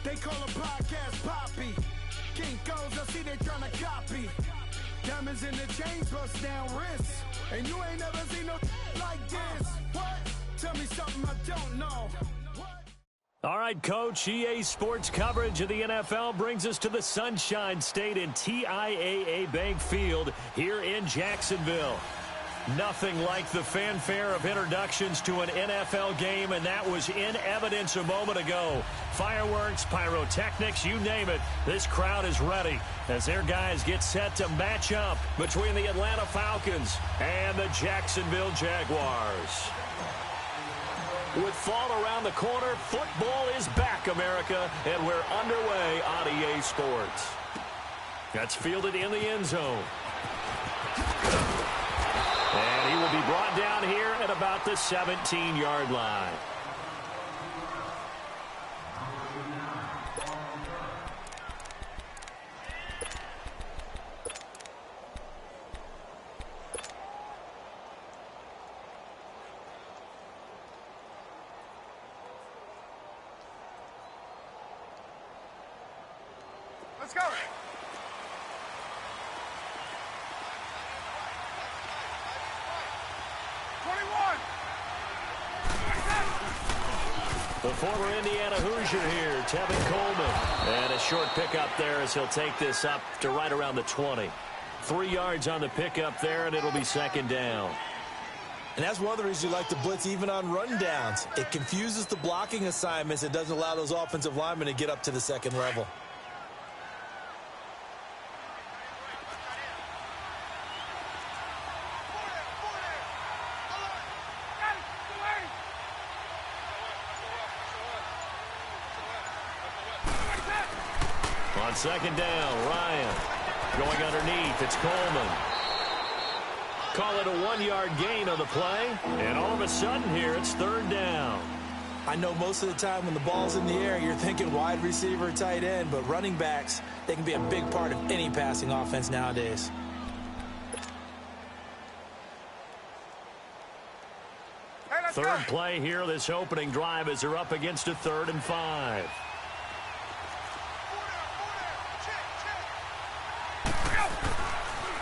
They call a podcast Poppy. Kinkos, I see they tryna copy. Diamonds in the chains, bust down wrists. And you ain't never seen no like this. What? Tell me something I don't know. All right, Coach, EA Sports coverage of the NFL brings us to the Sunshine State in TIAA Bank Field here in Jacksonville. Nothing like the fanfare of introductions to an NFL game, and that was in evidence a moment ago. Fireworks, pyrotechnics, you name it. This crowd is ready as their guys get set to match up between the Atlanta Falcons and the Jacksonville Jaguars. With fall around the corner, football is back, America, and we're underway on EA Sports. That's fielded in the end zone. And he will be brought down here at about the 17-yard line. Let's go. The former Indiana Hoosier here, Tevin Coleman. And a short pickup there as he'll take this up to right around the 20. 3 yards on the pickup there, and it'll be second down. And that's one of the reasons you like to blitz even on run downs. It confuses the blocking assignments. It doesn't allow those offensive linemen to get up to the second level. On second down, Ryan going underneath. It's Coleman. Call it a 1-yard gain on the play. And all of a sudden here, it's third down. I know most of the time when the ball's in the air, you're thinking wide receiver, tight end, but running backs, they can be a big part of any passing offense nowadays. Third play here, this opening drive as they're up against a 3rd and 5.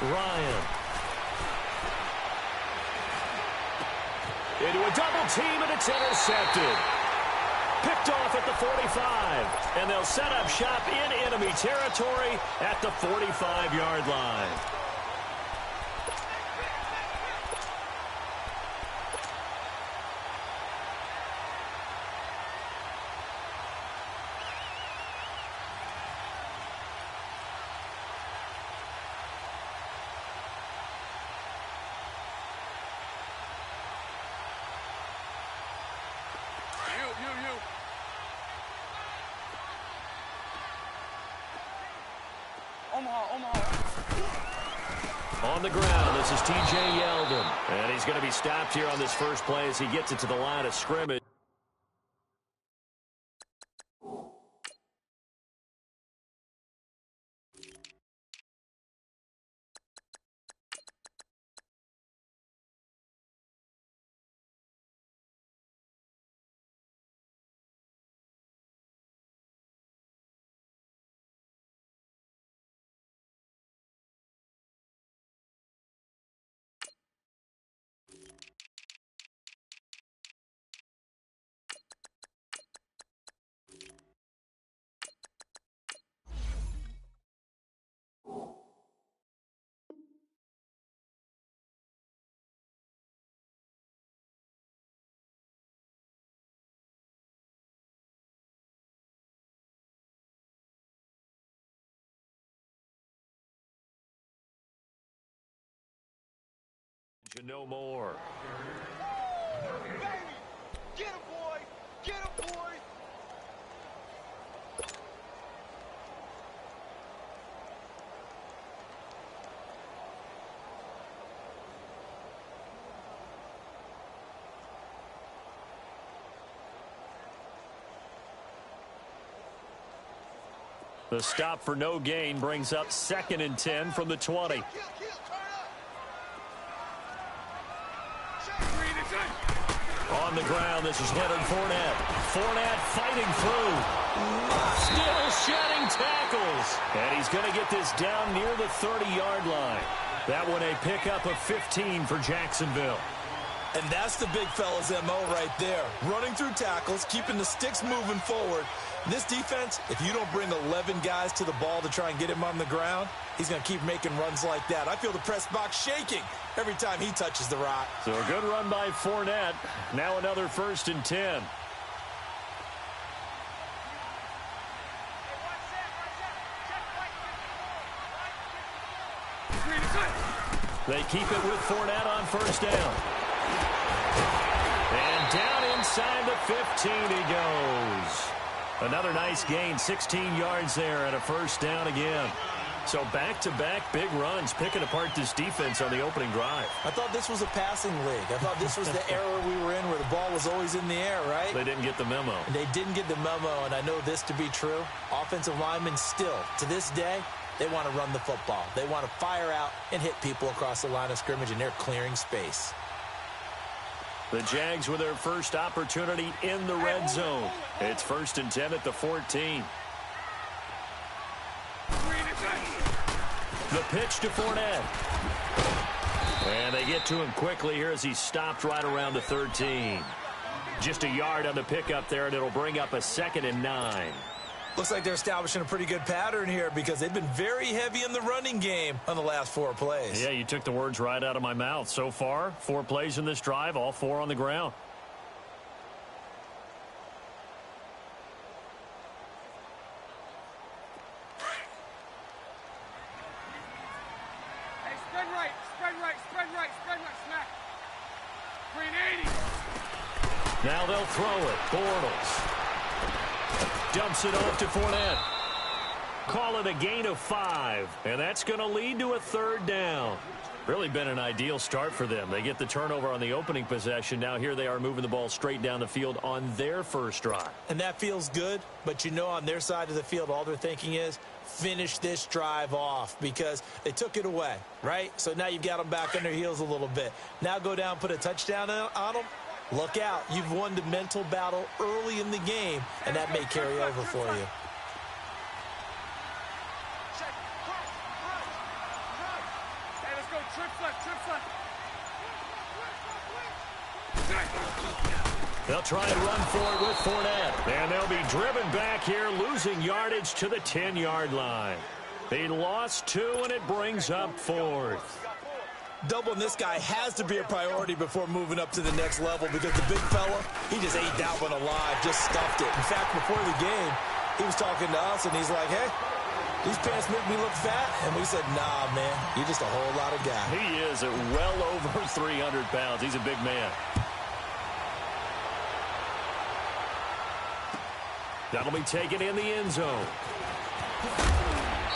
Ryan. Into a double team, and it's intercepted. Picked off at the 45. And they'll set up shop in enemy territory at the 45-yard line. On the ground, this is T.J. Yeldon. And he's going to be stopped here on this first play as he gets it to the line of scrimmage. No more. Baby, get him, boy! Get him, boy! The stop for no gain brings up 2nd and 10 from the 20. Read On the ground, this is Leonard Fournette. Fournette fighting through. Still shedding tackles. And he's going to get this down near the 30-yard line. That one a pickup of 15 for Jacksonville. And that's the big fella's MO right there. Running through tackles, keeping the sticks moving forward. This defense, if you don't bring 11 guys to the ball to try and get him on the ground, he's going to keep making runs like that. I feel the press box shaking every time he touches the rock. So a good run by Fournette. Now another 1st and 10. They keep it with Fournette on 1st down. And down inside the 15 he goes. Another nice gain, 16 yards there and a 1st down again. So back-to-back big runs, picking apart this defense on the opening drive. I thought this was a passing league. I thought this was the era we were in where the ball was always in the air, right? They didn't get the memo. And they didn't get the memo, and I know this to be true. Offensive linemen still, to this day, they want to run the football. They want to fire out and hit people across the line of scrimmage, and they're clearing space. The Jags with their first opportunity in the red zone. It's 1st and 10 at the 14. The pitch to Fournette. And they get to him quickly here as he stopped right around the 13. Just a yard on the pickup there, and it'll bring up a 2nd and 9. Looks like they're establishing a pretty good pattern here because they've been very heavy in the running game on the last 4 plays. Yeah, you took the words right out of my mouth. So far, 4 plays in this drive, all 4 on the ground. Hey, spread right, spread right, spread right, spread right, smack. 380. Now they'll throw it. Bortles dumps it off to Fournette. Call it a gain of 5, and that's going to lead to a 3rd down. Really been an ideal start for them. They get the turnover on the opening possession. Now here they are moving the ball straight down the field on their first drive. And that feels good, but you know on their side of the field all they're thinking is finish this drive off because they took it away, right? So now you've got them back on their heels a little bit. Now go down, put a touchdown on them. Look out. You've won the mental battle early in the game, and that may carry over for you. Hey, let's go. Trip left. They'll try and run for it with Fournette. And they'll be driven back here, losing yardage to the 10-yard line. They lost 2, and it brings up 4th. Doubling this guy has to be a priority before moving up to the next level because the big fella, he just ate that one alive, just stuffed it. In fact, before the game, he was talking to us, and he's like, hey, these pants make me look fat. And we said, nah, man, you're just a whole lot of guy. He is at well over 300 pounds. He's a big man. That'll be taken in the end zone.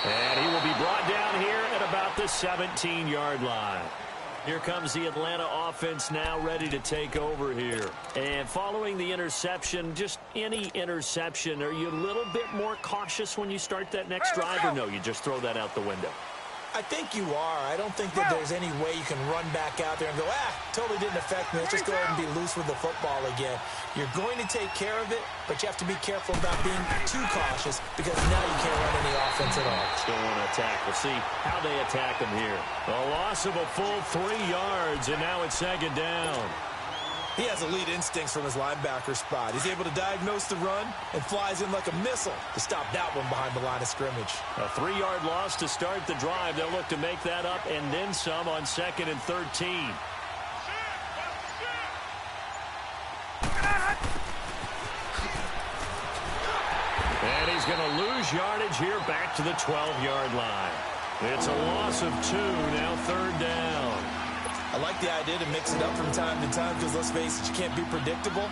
And he will be brought down here at about the 17-yard line. Here comes the Atlanta offense now ready to take over here. And following the interception, just any interception, are you a little bit more cautious when you start that next drive, or no, you just throw that out the window? I think you are. I don't think that there's any way you can run back out there and go, totally didn't affect me. Let's just go ahead and be loose with the football again. You're going to take care of it, but you have to be careful about being too cautious because now you can't run any offense at all. Still want to attack. We'll see how they attack him here. A loss of a full 3 yards, and now it's 2nd down. He has elite instincts from his linebacker spot. He's able to diagnose the run and flies in like a missile to stop that one behind the line of scrimmage. A 3-yard loss to start the drive. They'll look to make that up and then some on 2nd and 13. And he's going to lose yardage here back to the 12-yard line. It's a loss of 2, now 3rd down. I like the idea to mix it up from time to time because, let's face it, you can't be predictable.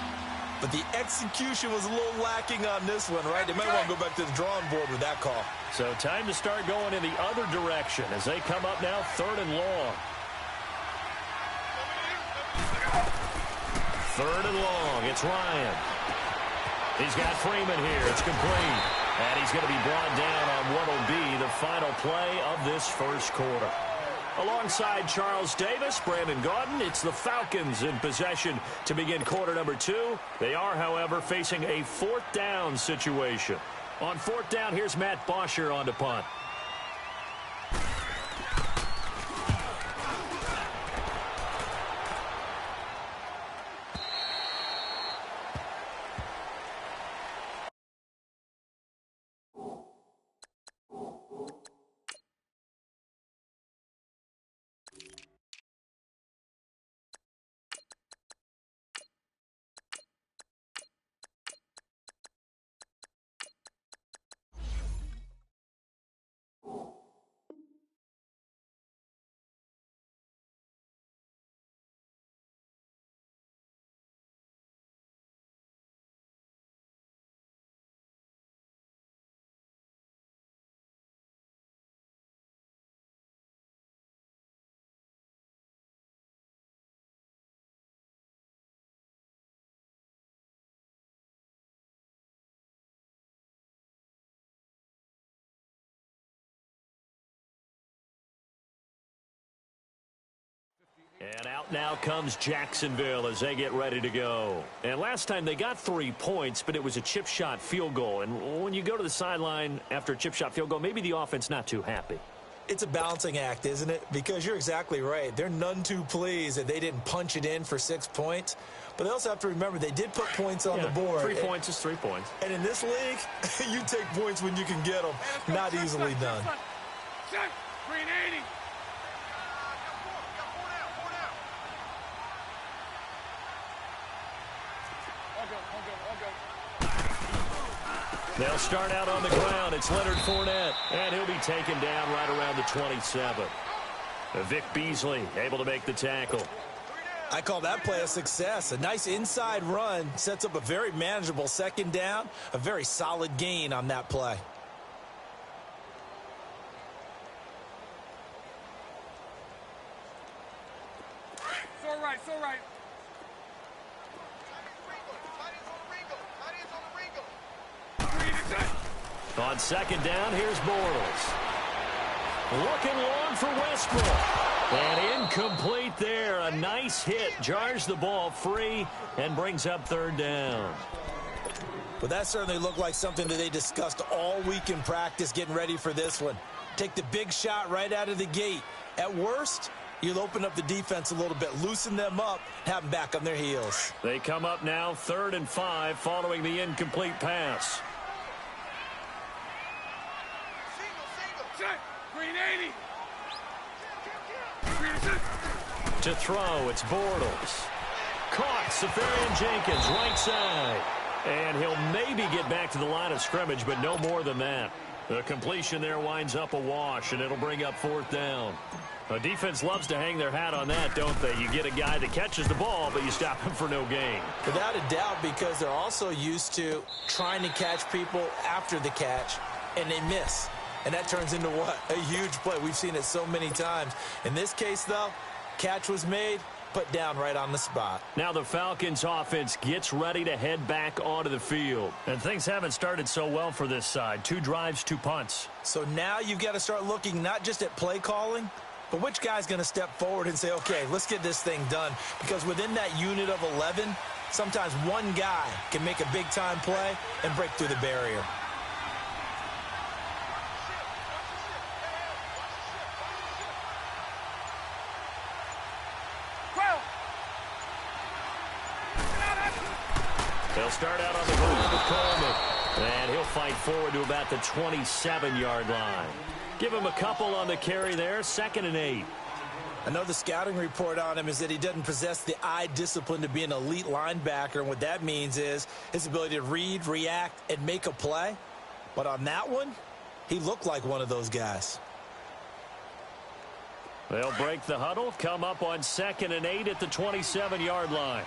But the execution was a little lacking on this one, right? They might want to go back to the drawing board with that call. So time to start going in the other direction as they come up now 3rd and long. 3rd and long. It's Ryan. He's got Freeman here. It's complete. And he's going to be brought down on what will be the final play of this first quarter. Alongside Charles Davis, Brandon Gaudin, it's the Falcons in possession to begin quarter number 2. They are, however, facing a 4th down situation. On 4th down, here's Matt Bosher on to punt. And out now comes Jacksonville as they get ready to go. And last time they got 3 points, but it was a chip shot field goal. And when you go to the sideline after a chip shot field goal, maybe the offense not too happy. It's a balancing act, isn't it? Because you're exactly right. They're none too pleased that they didn't punch it in for 6 points. But they also have to remember they did put points on the board. 3 points is 3 points. And in this league, you take points when you can get them. Not easily done. Check. Green 80. They'll start out on the ground. It's Leonard Fournette, and he'll be taken down right around the 27. Vic Beasley able to make the tackle. I call that play a success. A nice inside run sets up a very manageable 2nd down, a very solid gain on that play. It's all right. It's all right. On 2nd down, here's Bortles. Looking long for Westbrook. And incomplete there. A nice hit. Jars the ball free and brings up 3rd down. But that certainly looked like something that they discussed all week in practice getting ready for this one. Take the big shot right out of the gate. At worst, you'll open up the defense a little bit, loosen them up, have them back on their heels. They come up now 3rd and 5 following the incomplete pass. Check. Green 80. To throw, it's Bortles. Caught, Safarian Jenkins, right side. And he'll maybe get back to the line of scrimmage, but no more than that. The completion there winds up a wash, and it'll bring up 4th down. The defense loves to hang their hat on that, don't they? You get a guy that catches the ball, but you stop him for no gain. Without a doubt, because they're also used to trying to catch people after the catch, and they miss. And that turns into what? A huge play. We've seen it so many times. In this case, though, catch was made, put down right on the spot. Now the Falcons offense gets ready to head back onto the field. And things haven't started so well for this side. 2 drives, 2 punts. So now you've got to start looking not just at play calling, but which guy's going to step forward and say, okay, let's get this thing done. Because within that unit of 11, sometimes one guy can make a big-time play and break through the barrier. They'll start out on the ground with Coleman. And he'll fight forward to about the 27-yard line. Give him a couple on the carry there. 2nd and 8. I know the scouting report on him is that he doesn't possess the eye discipline to be an elite linebacker. And what that means is his ability to read, react, and make a play. But on that one, he looked like one of those guys. They'll break the huddle, come up on 2nd and 8 at the 27-yard line.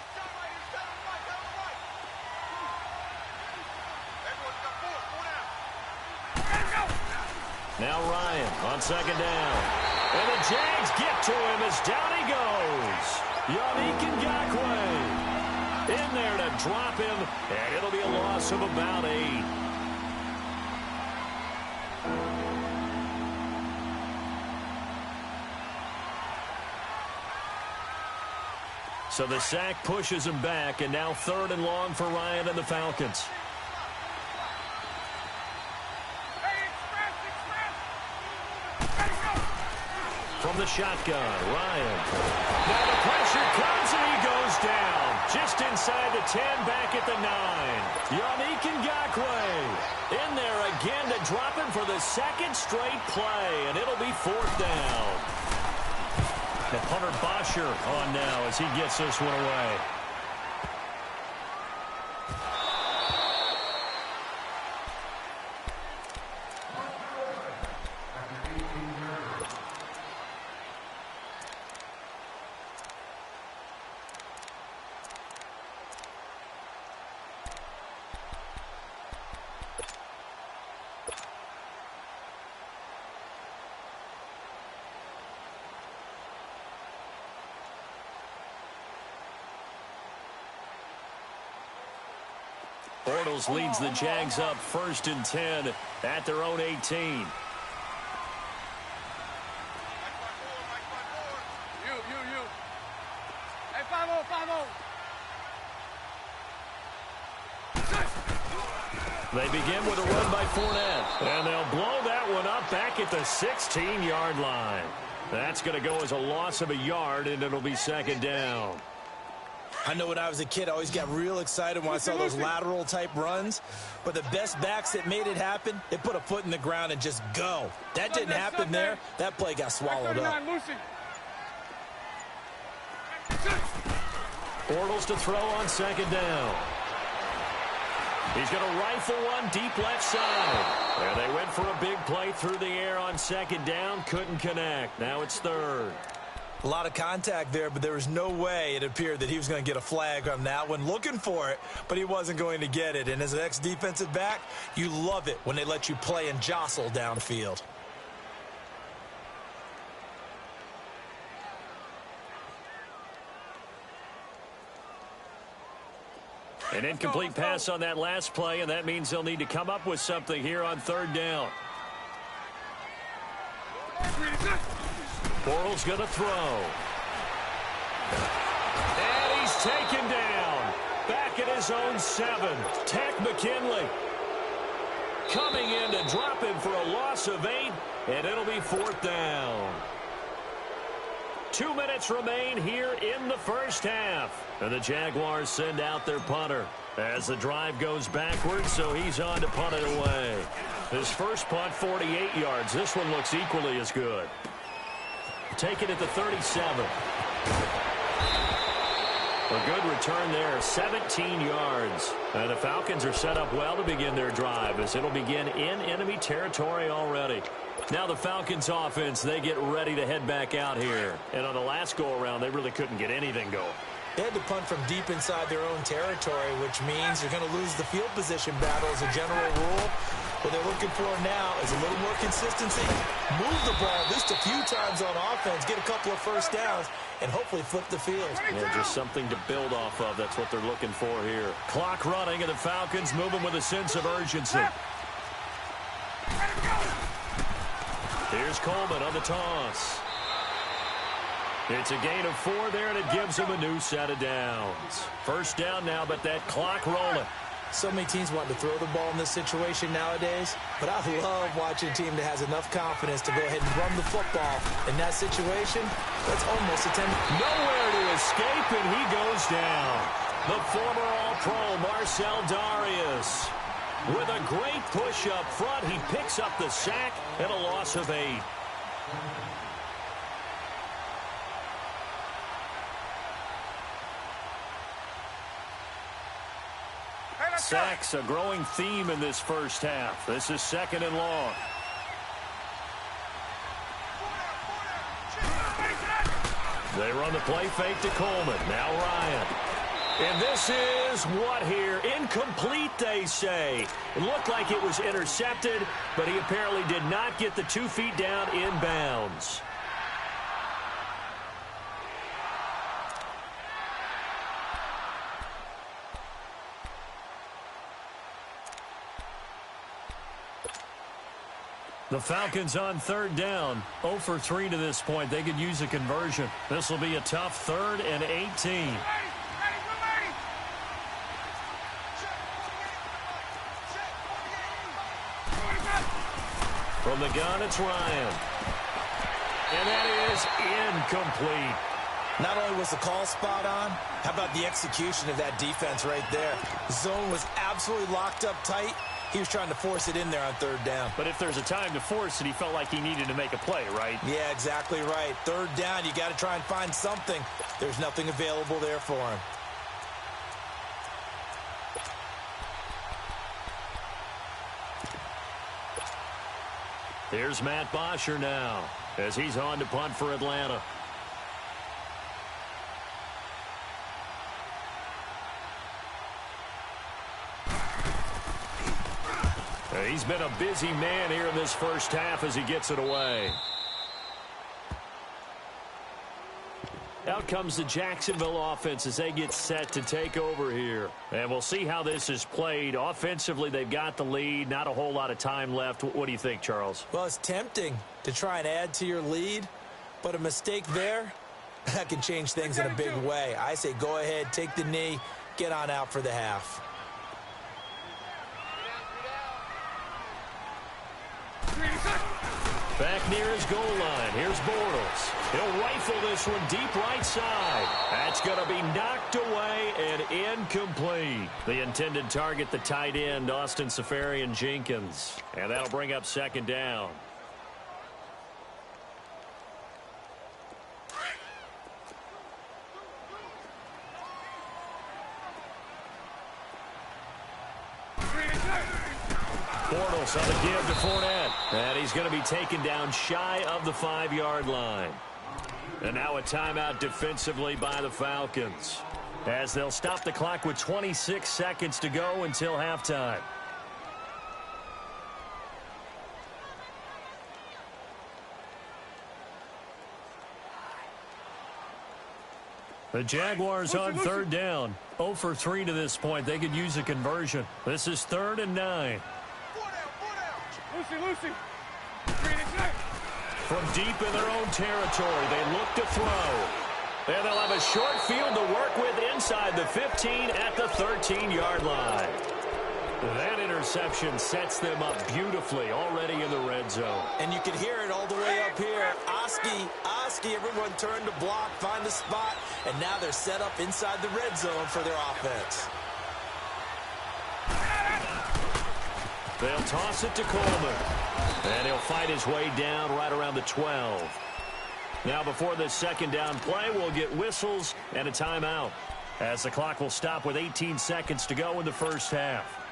Now Ryan on 2nd down. And the Jags get to him as down he goes. Yannick Ngakoue in there to drop him, and it'll be a loss of about 8. So the sack pushes him back, and now 3rd and long for Ryan and the Falcons. From the shotgun, Ryan. Now the pressure comes, and he goes down. Just inside the 10, back at the 9. Yannick Ngakoue in there again to drop him for the 2nd straight play, and it'll be 4th down. And punter Bosher on now as he gets this one away. Bortles leads the Jags up 1st and 10 at their own 18. You. Hey, 5-0. They begin with a run by Fournette, and they'll blow that one up back at the 16-yard line. That's going to go as a loss of a yard, and it'll be 2nd down. I know when I was a kid, I always got real excited when I saw those lateral-type runs. But the best backs that made it happen, they put a foot in the ground and just go. That didn't happen there. That play got swallowed up. Bortles to throw on 2nd down. He's going to rifle one deep left side. There they went for a big play through the air on 2nd down. Couldn't connect. Now it's 3rd. A lot of contact there, but there was no way it appeared that he was going to get a flag on that one. Looking for it, but he wasn't going to get it. And as an ex-defensive back, you love it when they let you play and jostle downfield. An incomplete pass on that last play, and that means they'll need to come up with something here on 3rd down. Bortles going to throw. And he's taken down. Back at his own 7. Takk McKinley coming in to drop him for a loss of 8, and it'll be 4th down. 2 minutes remain here in the first half. And the Jaguars send out their punter as the drive goes backwards, so he's on to punt it away. His first punt, 48 yards. This one looks equally as good. Take it at the 37. A good return there, 17 yards. And the Falcons are set up well to begin their drive as it'll begin in enemy territory already. Now the Falcons offense, they get ready to head back out here. And on the last go-around, they really couldn't get anything going. They had to punt from deep inside their own territory, which means you're going to lose the field position battle as a general rule. What they're looking for now is a little more consistency, move the ball at least a few times on offense, get a couple of first downs, and hopefully flip the field. Yeah, just something to build off of. That's what they're looking for here. Clock running, and the Falcons moving with a sense of urgency. Here's Coleman on the toss. It's a gain of 4 there, and it gives them a new set of downs. First down now, but that clock rolling. So many teams want to throw the ball in this situation nowadays, but I love watching a team that has enough confidence to go ahead and run the football. In that situation, that's almost a 10. Nowhere to escape, and he goes down. The former All-Pro Marcel Darius. With a great push up front, he picks up the sack and a loss of 8. Sacks, a growing theme in this first half. This is 2nd and long. They run the play fake to Coleman. Now Ryan. And this is what here? Incomplete, they say. It looked like it was intercepted, but he apparently did not get the 2 feet down in bounds. The Falcons on third down. 0 for 3 to this point. They could use a conversion. This will be a tough 3rd and 18. From the gun, it's Ryan. And that is incomplete. Not only was the call spot on, how about the execution of that defense right there? Zone was absolutely locked up tight. He was trying to force it in there on third down. But if there's a time to force it, he felt like he needed to make a play, right? Yeah, exactly right. Third down, you got to try and find something. There's nothing available there for him. Here's Matt Bosher now as he's on to punt for Atlanta. He's been a busy man here in this first half as he gets it away. Out comes the Jacksonville offense as they get set to take over here. And we'll see how this is played. Offensively, they've got the lead. Not a whole lot of time left. What do you think, Charles? Well, it's tempting to try and add to your lead, but a mistake there, that can change things in a big way. I say go ahead, take the knee, get on out for the half. Back near his goal line. Here's Bortles. He'll rifle this one deep right side. That's going to be knocked away and incomplete. The intended target, the tight end, Austin Seferian-Jenkins. And that'll bring up second down. Bortles on the give to Fournette. And he's going to be taken down shy of the 5-yard line. And now a timeout defensively by the Falcons, as they'll stop the clock with 26 seconds to go until halftime. The Jaguars on third down. 0 for 3 to this point. They could use a conversion. This is 3rd and 9. Lucy. From deep in their own territory, they look to throw. And they'll have a short field to work with inside the 15 at the 13-yard line. That interception sets them up beautifully already in the red zone. And you can hear it all the way up here. Oski, everyone turned to block, find the spot, and now they're set up inside the red zone for their offense. They'll toss it to Coleman. And he'll fight his way down right around the 12. Now before this second down play, we'll get whistles and a timeout, as the clock will stop with 18 seconds to go in the first half.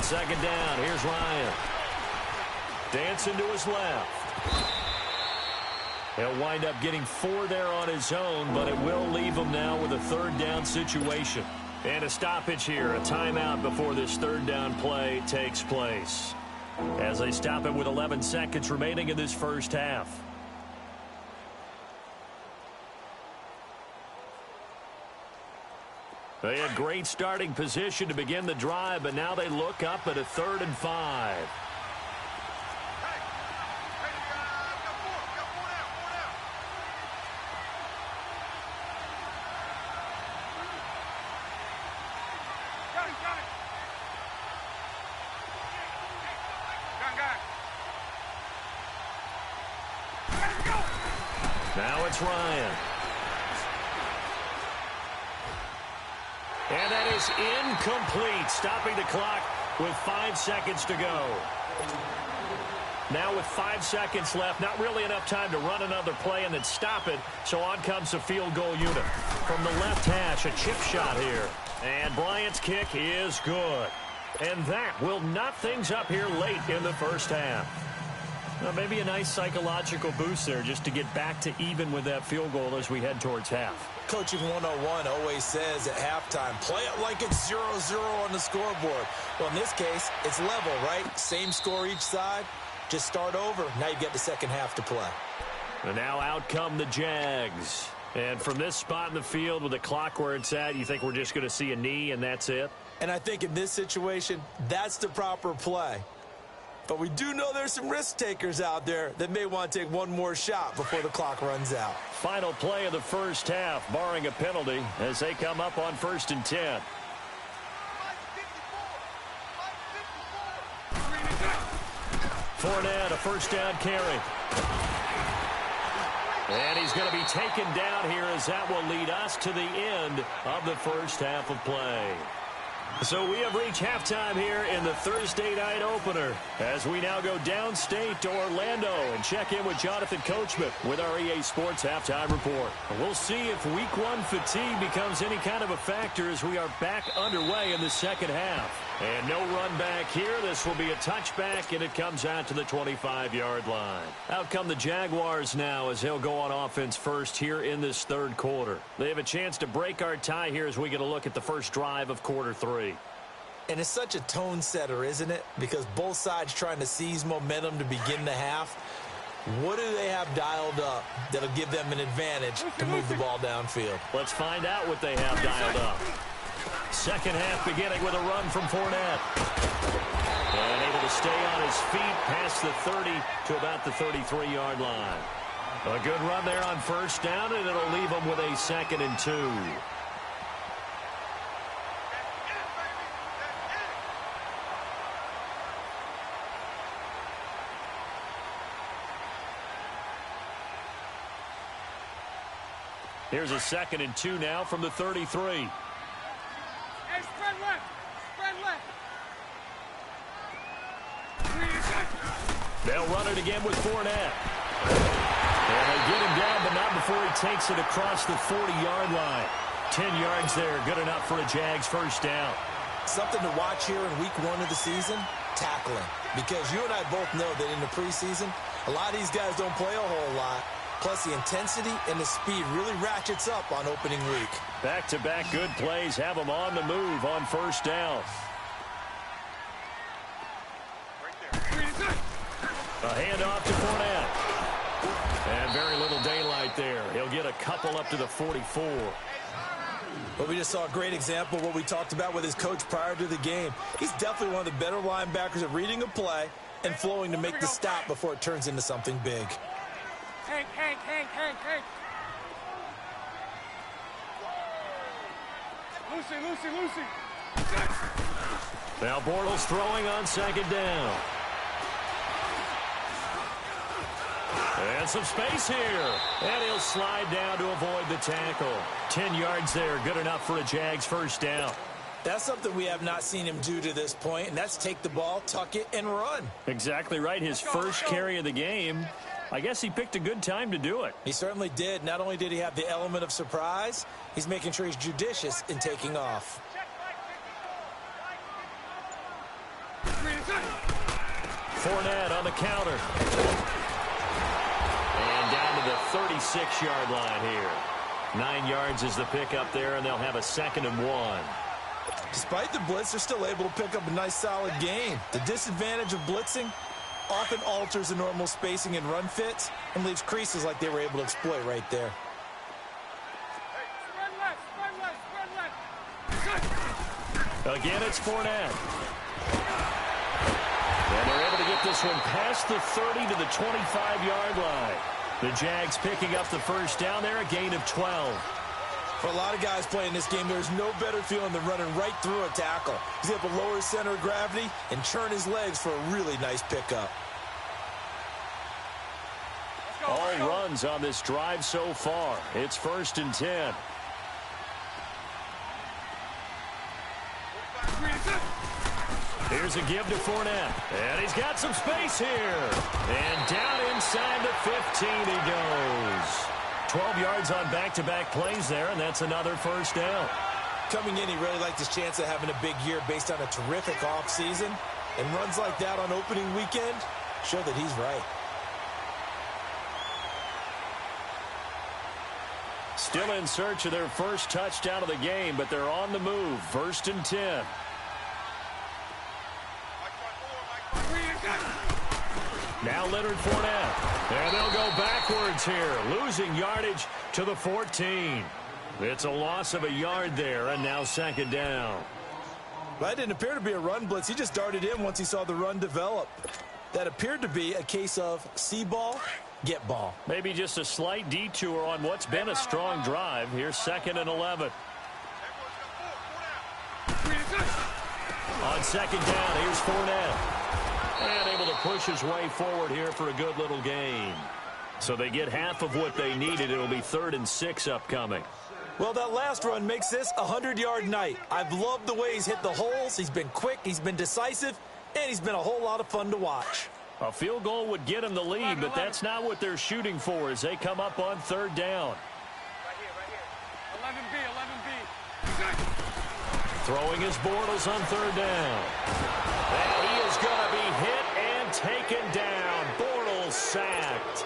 Second down, here's Ryan. Dancing to his left. He'll wind up getting 4 there on his own, but it will leave him now with a third down situation. And a stoppage here, a timeout before this third down play takes place, as they stop it with 11 seconds remaining in this first half. They had great starting position to begin the drive, but now they look up at a 3rd and 5. Now it's Ryan. And that is incomplete, stopping the clock with 5 seconds to go. Now with 5 seconds left, not really enough time to run another play and then stop it, so on comes the field goal unit. From the left hash, a chip shot here. And Bryant's kick is good. And that will knot things up here late in the first half. Well, maybe a nice psychological boost there just to get back to even with that field goal as we head towards half. Coaching 101 always says at halftime, play it like it's 0-0 on the scoreboard. Well, in this case, it's level, right? Same score each side. Just start over. Now you get the second half to play. And now out come the Jags. And from this spot in the field with the clock where it's at, you think we're just going to see a knee and that's it? And I think in this situation, that's the proper play. But we do know there's some risk takers out there that may want to take one more shot before the clock runs out. Final play of the first half, barring a penalty, as they come up on 1st and 10. Fournette, a first down carry. And he's going to be taken down here as that will lead us to the end of the first half of play. So we have reached halftime here in the Thursday night opener as we now go downstate to Orlando and check in with Jonathan Coachman with our EA Sports halftime report. We'll see if week one fatigue becomes any kind of a factor as we are back underway in the second half. And no run back here. This will be a touchback, and it comes out to the 25-yard line. Out come the Jaguars now as they'll go on offense first here in this third quarter. They have a chance to break our tie here as we get a look at the first drive of quarter 3. And it's such a tone setter, isn't it? Because both sides trying to seize momentum to begin the half. What do they have dialed up that'll give them an advantage to move the ball downfield? Let's find out what they have dialed up. Second half beginning with a run from Fournette. And able to stay on his feet past the 30 to about the 33-yard line. A good run there on first down, and it'll leave them with a 2nd and 2. Here's a 2nd and 2 now from the 33. Hey, spread left. Spread left. They'll run it again with Fournette. And they get him down, but not before he takes it across the 40-yard line. 10 yards there, good enough for a Jags first down. Something to watch here in week 1 of the season, tackling. Because you and I both know that in the preseason, a lot of these guys don't play a whole lot. Plus, the intensity and the speed really ratchets up on opening week. Back-to-back good plays have them on the move on first down. A handoff to Fournette. And very little daylight there. He'll get a couple up to the 44. But we just saw a great example of what we talked about with his coach prior to the game. He's definitely one of the better linebackers at reading a play and flowing to make the stop before it turns into something big. Hank. Lucy. Now Bortles throwing on 2nd down. And some space here. And he'll slide down to avoid the tackle. 10 yards there, good enough for a Jags first down. That's something we have not seen him do to this point, and that's take the ball, tuck it, and run. Exactly right. His first carry of the game. I guess he picked a good time to do it. He certainly did. Not only did he have the element of surprise, he's making sure he's judicious in taking off. Fournette on the counter. And down to the 36-yard line here. 9 yards is the pickup there, and they'll have a 2nd and 1. Despite the blitz, they're still able to pick up a nice, solid gain. The disadvantage of blitzing often alters the normal spacing and run fits and leaves creases like they were able to exploit right there. Again, it's Fournette. And they're able to get this one past the 30 to the 25-yard line. The Jags picking up the first down there, a gain of 12. For a lot of guys playing this game, there's no better feeling than running right through a tackle. He's able to lower his center of gravity and churn his legs for a really nice pickup. All runs on this drive so far. It's 1st and 10. Here's a give to Fournette. And he's got some space here. And down inside the 15 he goes. 12 yards on back-to-back plays there, and that's another first down. coming in, he really liked his chance of having a big year based on a terrific offseason. And runs like that on opening weekend show that he's right. Still in search of their first touchdown of the game, but they're on the move. 1st and 10. Now Leonard Fournette. And they'll go backwards here, losing yardage to the 14. It's a loss of a yard there, and now 2nd down. That didn't appear to be a run blitz. He just darted in once he saw the run develop. That appeared to be a case of see ball, get ball. Maybe just a slight detour on what's been a strong drive. Here's 2nd and 11. On 2nd down, here's Fournette. And able to push his way forward here for a good little gain. So they get half of what they needed. It'll be 3rd and 6 upcoming. Well, that last run makes this a 100-yard night. I've loved the way he's hit the holes. He's been quick, he's been decisive, and he's been a whole lot of fun to watch. A field goal would get him the lead, but that's not what they're shooting for as they come up on 3rd down. Right here. 11B. Throwing his Bortles on 3rd down. And he is going to be hit and taken down. Bortles sacked.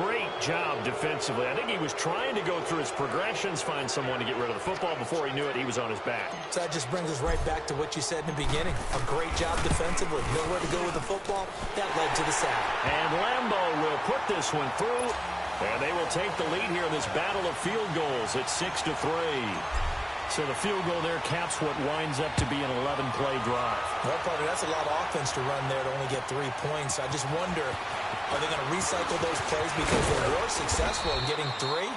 Great job defensively. I think he was trying to go through his progressions, find someone to get rid of the football. Before he knew it, he was on his back. So that just brings us right back to what you said in the beginning. A great job defensively. Nowhere to go with the football. That led to the sack. And Lambeau will put this one through. And they will take the lead here in this battle of field goals at 6-3. So the field goal there caps what winds up to be an 11-play drive. Well, partner, that's a lot of offense to run there to only get 3 points. I just wonder, are they going to recycle those plays because they were successful in getting 3?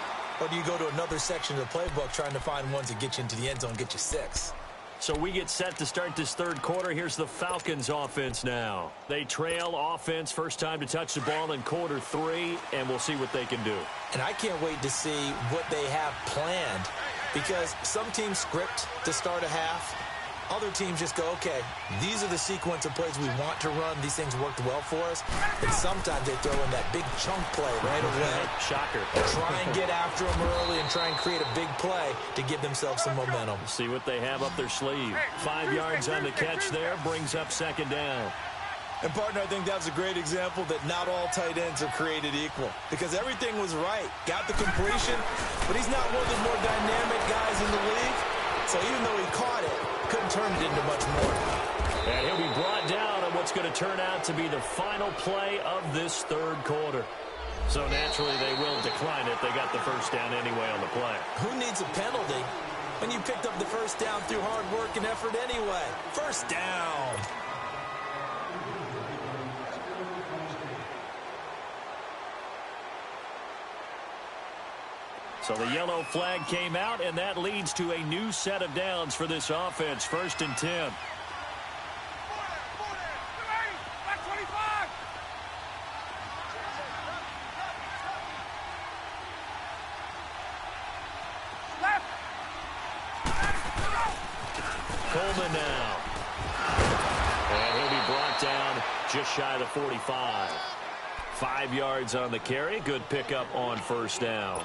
Or do you go to another section of the playbook trying to find ones that get you into the end zone and get you 6? So we get set to start this 3rd quarter. Here's the Falcons offense now. They trail offense, first time to touch the ball in quarter 3, and we'll see what they can do. And I can't wait to see what they have planned, because some teams script to start a half. Other teams just go, okay, these are the sequence of plays we want to run. These things worked well for us. And sometimes they throw in that big chunk play right away. Shocker. Try and get after them early and try and create a big play to give themselves some momentum. See what they have up their sleeve. 5 yards on the catch there, brings up 2nd down. And, partner, I think that was a great example that not all tight ends are created equal, because everything was right. Got the completion, but he's not one of the more dynamic guys in the league. So even though he caught it, couldn't turn it into much more. And he'll be brought down on what's going to turn out to be the final play of this 3rd quarter. So naturally they will decline it. They got the first down anyway on the play. Who needs a penalty when you picked up the first down through hard work and effort anyway? First down. So the yellow flag came out, and that leads to a new set of downs for this offense. 1st and 10. Coleman now. And he'll be brought down just shy of the 45. 5 yards on the carry. Good pickup on 1st down.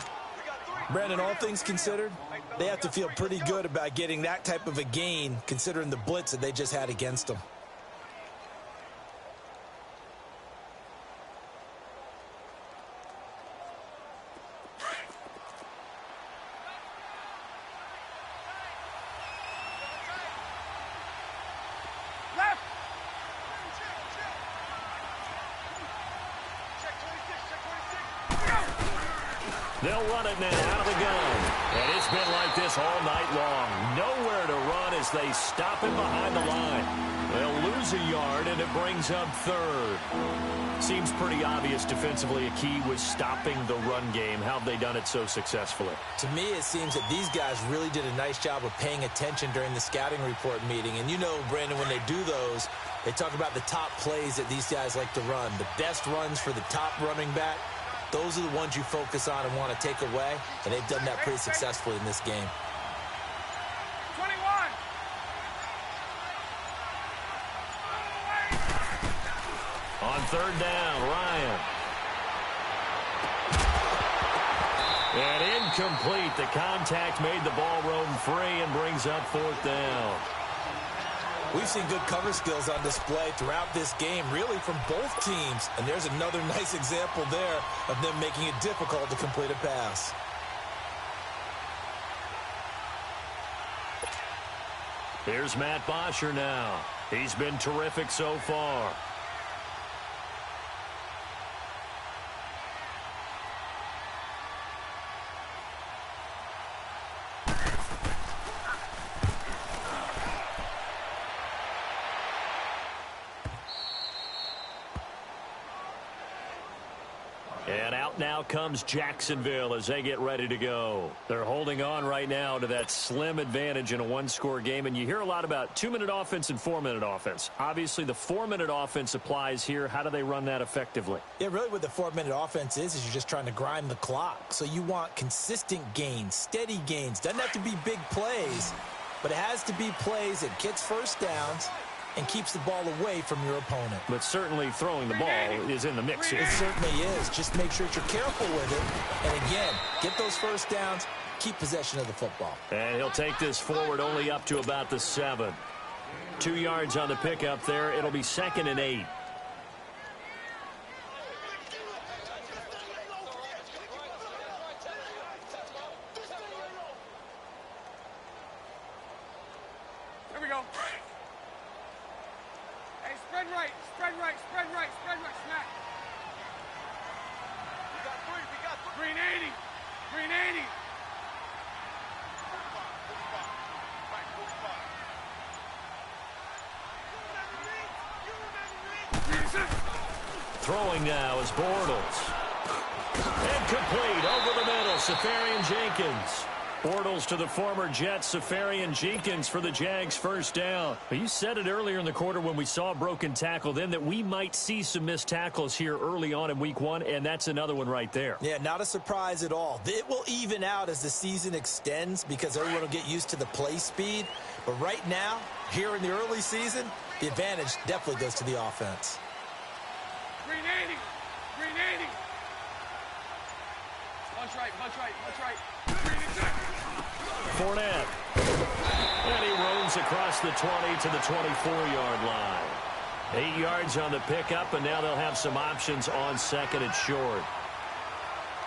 Brandon, all things considered, they have to feel pretty good about getting that type of a gain considering the blitz that they just had against them. They'll run it now out of the gun. And it's been like this all night long. Nowhere to run as they stop him behind the line. They'll lose a yard, and it brings up 3rd. Seems pretty obvious defensively a key was stopping the run game. How have they done it so successfully? To me, it seems that these guys really did a nice job of paying attention during the scouting report meeting. And you know, Brandon, when they do those, they talk about the top plays that these guys like to run. The best runs for the top running back. Those are the ones you focus on and want to take away, and they've done that pretty successfully in this game. 21. On 3rd down, Ryan. And Incomplete. The contact made the ball roam free and brings up 4th down. We've seen good cover skills on display throughout this game, really from both teams. And there's another nice example there of them making it difficult to complete a pass. Here's Matt Bosher now. He's been terrific so far. And out now comes Jacksonville as they get ready to go. They're holding on right now to that slim advantage in a one-score game. And you hear a lot about 2-minute offense and 4-minute offense. Obviously, the 4-minute offense applies here. How do they run that effectively? Yeah, really what the 4-minute offense is you're just trying to grind the clock. So you want consistent gains, steady gains. Doesn't have to be big plays, but it has to be plays that gets first downs and keeps the ball away from your opponent. But certainly throwing the ball is in the mix here. It certainly is. Just make sure that you're careful with it. And again, get those first downs, keep possession of the football. And he'll take this forward only up to about the 7. 2 yards on the pickup there. It'll be 2nd and 8. Here we go. Hey, spread right, spread right, spread right, spread right, smack. We got 3, Green 80, Green 80. Throwing now is Bortles. And complete over the middle, Safarian Jenkins. Bortles to the former Jet, Safarian Jenkins for the Jags' first down. You said it earlier in the quarter when we saw a broken tackle then that we might see some missed tackles here early on in week 1, and that's another one right there. Yeah, not a surprise at all. It will even out as the season extends because everyone will get used to the play speed. But right now, here in the early season, the advantage definitely goes to the offense. Green 80, Green 80. Bunch right, bunch right, bunch right. Green attack. Fournette. And he roams across the 20 to the 24-yard line. 8 yards on the pickup, and now they'll have some options on 2nd and short.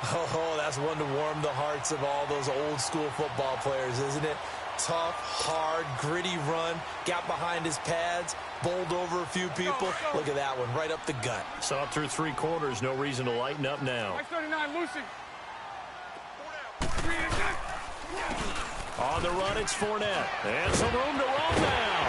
Oh, that's one to warm the hearts of all those old school football players, isn't it? Tough, hard, gritty run, got behind his pads, bowled over a few people. Look at that one, right up the gut. So up through 3 quarters, no reason to lighten up now. 39, Lucy. Green attack. On the run, it's Fournette. And some room to roam now.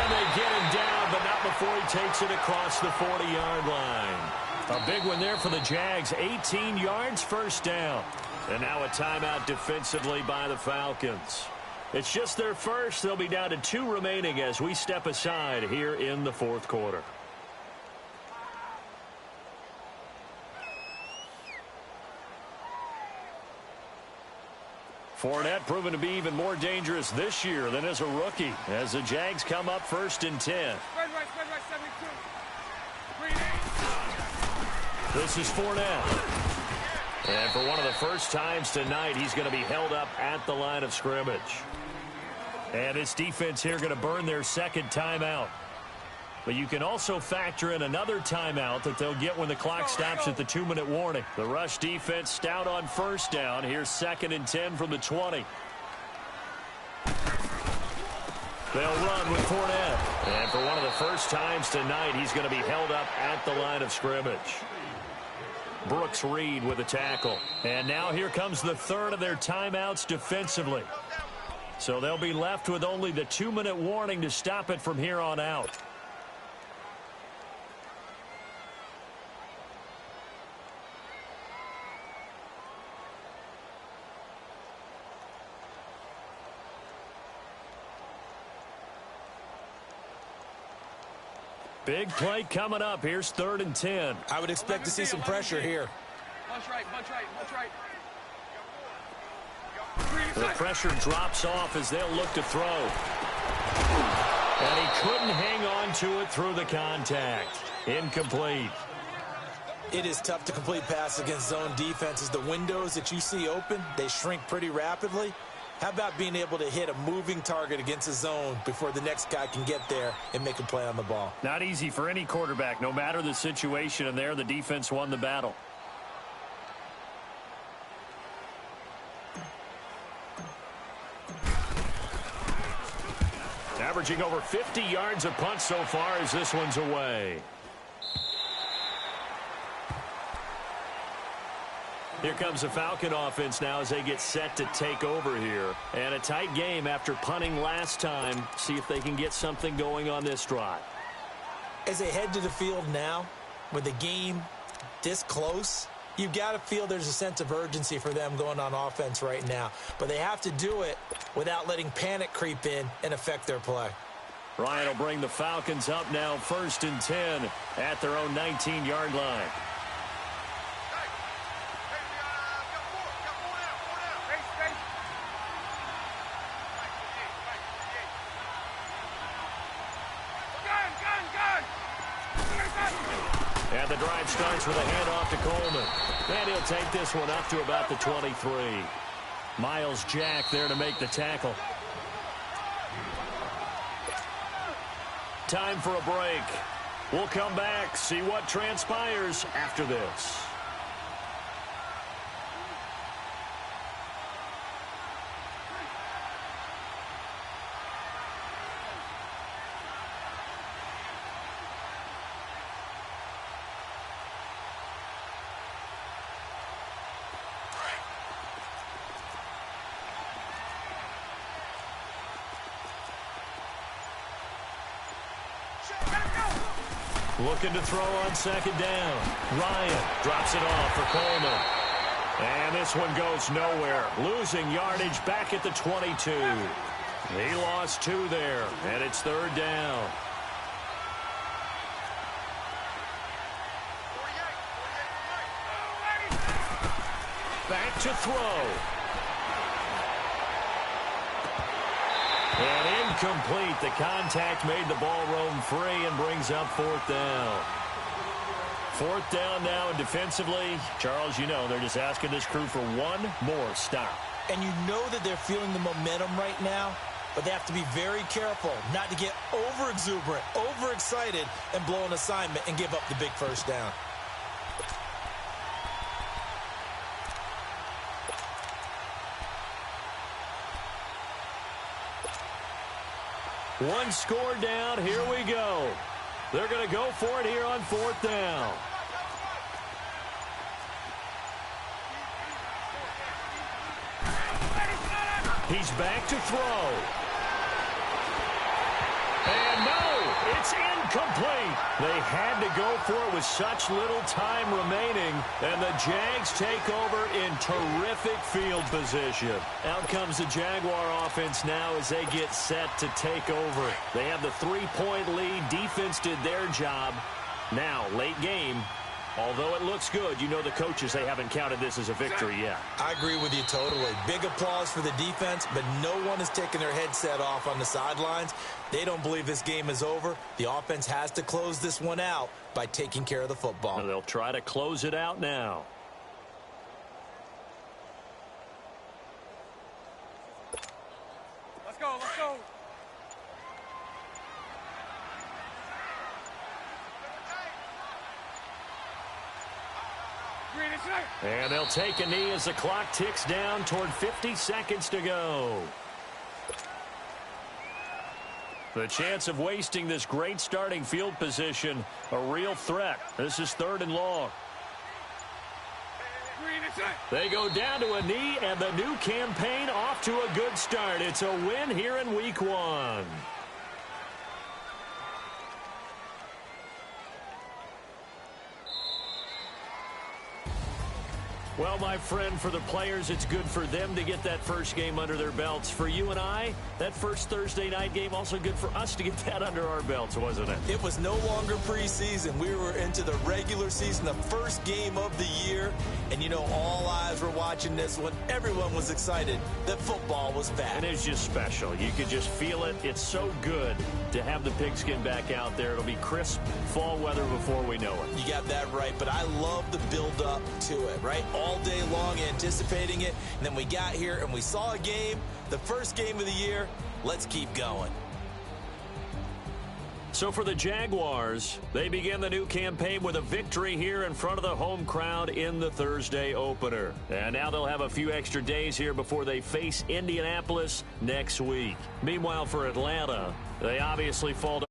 And they get him down, but not before he takes it across the 40-yard line. A big one there for the Jags. 18 yards, first down. And now a timeout defensively by the Falcons. It's just their first. They'll be down to 2 remaining as we step aside here in the 4th quarter. Fournette proven to be even more dangerous this year than as a rookie as the Jags come up 1st and 10. Spread right, 72. Green 8. This is Fournette. And for one of the first times tonight, he's going to be held up at the line of scrimmage. And this defense here going to burn their 2nd timeout. But you can also factor in another timeout that they'll get when the clock stops at the 2-minute warning. The rush defense stout on first down. Here's 2nd and 10 from the 20. They'll run with Fournette. And for one of the first times tonight, he's going to be held up at the line of scrimmage. Brooks Reed with a tackle. And now here comes the 3rd of their timeouts defensively. So they'll be left with only the 2-minute warning to stop it from here on out. Big play coming up. Here's 3rd and 10. I would expect to see some pressure here. Bunch right, bunch right, bunch right. The pressure drops off as they'll look to throw. And he couldn't hang on to it through the contact. Incomplete. It is tough to complete passes against zone defenses. The windows that you see open, they shrink pretty rapidly. How about being able to hit a moving target against a zone before the next guy can get there and make a play on the ball? Not easy for any quarterback, no matter the situation, and there the defense won the battle. Averaging over 50 yards a punt so far as this one's away. Here comes the Falcon offense now as they get set to take over here. And a tight game after punting last time. See if they can get something going on this drive. As they head to the field now, with the game this close, you've got to feel there's a sense of urgency for them going on offense right now. But they have to do it without letting panic creep in and affect their play. Ryan will bring the Falcons up now 1st and 10 at their own 19-yard line. And the drive starts with a handoff to Coleman. And he'll take this one up to about the 23. Miles Jack there to make the tackle. Time for a break. We'll come back, see what transpires after this. Looking to throw on 2nd down. Ryan drops it off for Coleman. And this one goes nowhere. Losing yardage back at the 22. He lost 2 there, and it's 3rd down. Back to throw. And incomplete. The contact made the ball roam free and brings up 4th down. 4th down now, and defensively, Charles, you know, they're just asking this crew for one more stop. And you know that they're feeling the momentum right now, but they have to be very careful not to get over-exuberant, over-excited, and blow an assignment and give up the big 1st down. One score down. Here we go. They're going to go for it here on 4th down. He's back to throw. And no, it's incomplete. They had to go for it with such little time remaining, and the Jags take over in terrific field position. Out comes the Jaguar offense now as they get set to take over. They have the 3-point lead. Defense did their job. Now, late game, although it looks good, you know the coaches, they haven't counted this as a victory yet. I agree with you totally. Big applause for the defense, but no one is taking their headset off on the sidelines. They don't believe this game is over. The offense has to close this one out by taking care of the football. And they'll try to close it out now. Let's go, let's go. And they'll take a knee as the clock ticks down toward 50 seconds to go. The chance of wasting this great starting field position, a real threat. This is 3rd and long. They go down to a knee, and the new campaign off to a good start. It's a win here in Week 1. Well, my friend, for the players, it's good for them to get that first game under their belts. For you and I, that first Thursday night game, also good for us to get that under our belts, wasn't it? It was no longer preseason. We were into the regular season, the first game of the year. And, you know, all eyes were watching this one. Everyone was excited that football was back. And it's just special. You could just feel it. It's so good to have the pigskin back out there. It'll be crisp fall weather before we know it. You got that right, but I love the build-up to it, right? All day long anticipating it, and then we got here and we saw a game, the first game of the year. Let's keep going. So for the Jaguars, they begin the new campaign with a victory here in front of the home crowd in the Thursday opener. And now they'll have a few extra days here before they face Indianapolis next week. Meanwhile, for Atlanta, they obviously fall to